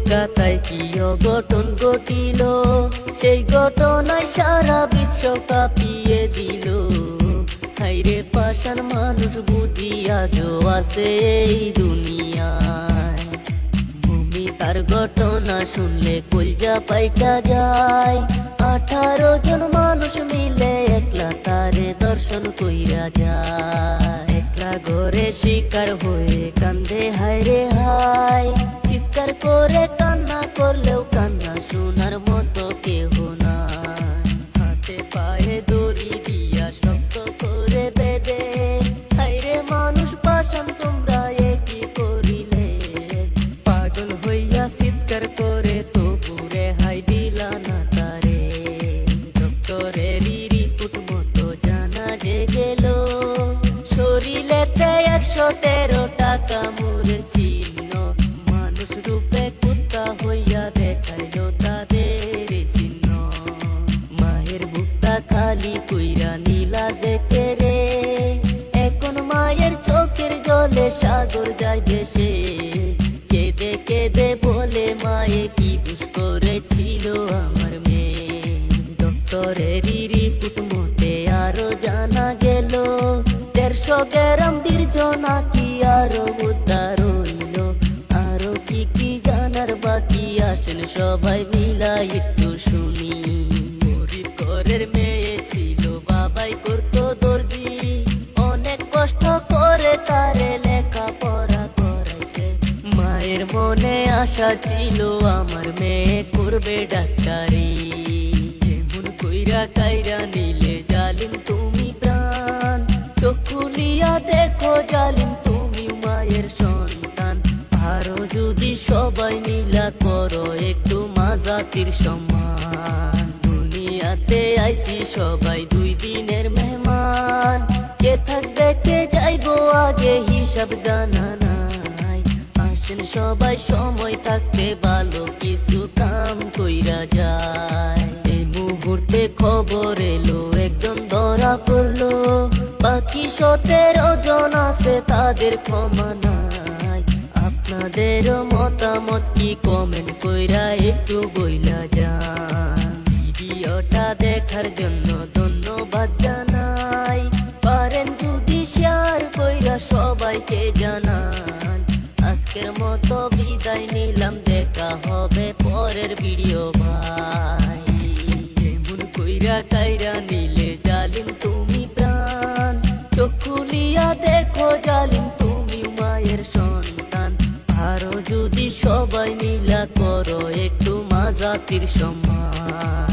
কলকাতায় কি অঘটন ঘটিল, সেই ঘটনায় সারা বিশ্ব কাঁপিয়ে দিল। হাইরে পাষাণ মানুষ বুঝি আজও আছে এই দুনিয়ায়। ভূমি তার ঘটনা শুনলে কলজা পাইটা যায়। 18 জন মানুষ মিলে একলা তারে দর্শন কইরা যায়। একলা ঘরে শিকার হয়ে কান্দে হায়রে হায়। চিৎকার করে কান্না করলেও কান্না শোনার মতো কেহ নাই। হাতে পায়ে দড়ি দিয়া শক্ত করে বেঁধে, হায়রে মানুষ পাষাণ তোমরা এ কি করিলে। পাগল হইয়া চিৎকার করে তবু রেহাই দিলা না তারে। ডক্টরের রিপোর্ট মতো জানা যে গেল, শরীরেতে 113 টাকা মুরের চিহ্ন। মানুষ রূপে কুত্তা হইয়া দেখাইল তাদের চিহ্ন। মায়ের বুকটা খালি কইরা নীলা যে কেরে, এখন মায়ের চোখের জলে সাগর যায় ভেসে। কেঁদে কেঁদে বলে মায়ে কি দুষ করেছিল আমার মেয়ে। ডক্টরের রিপোর্ট মতে আরো জানা গেল, 150 গ্রাম বীর্য নাকি আরো উদ্ধার হইল। আরো কি কি জানার বাকি আসেন সবাই মিলা একটু শুনি। গরিব ঘরের মেয়ে ছিল, বাবাই করতো দর্জি। অনেক কষ্ট করে তারে লেখাপড়া করাইছে। মায়ের মনে আশা ছিল আমার মেয়ে করবে ডাক্তারি। যেমন কইরা কাইরা নিলে জালিম তুমি প্রাণ। চোখ খুলিয়া দেখো জালিম তুমি মায়ের সন্তান। আরো যদি সবাই মিলা করো একটু মা জাতির সম্মান। দুনিয়াতে আইছি সবাই 2 দিনের মেহমান। কে থাকবে কে যাইবো আগে হিসাব জানা নাই। আসেন সবাই সময় থাকতে ভালো কিছু কাম কইরা যায়। এই মুহূর্তে খবর এলো একজন ধরা পড়লো, বাকি 17 জন আছে তাদের ক্ষমা নাই। আপনাদের মতামত কি কমেন্ট কইরা একটু বইলা যান। ভিডিওটা দেখার জন্য ধন্যবাদ জানাই। পারেন যদি শেয়ার কইরা সবাইকে জানান। আজকের মতো বিদায় নিলাম, দেখা হবে পরের ভিডিও ভাই। যেমন কইরা কাইরা নিলে জালিম তুমি প্রাণ। চোখ খুলিয়া দেখো জালিম তুমি মায়ের সন্তান। আরো যদি সবাই মিলা করো একটু মা জাতির সম্মান।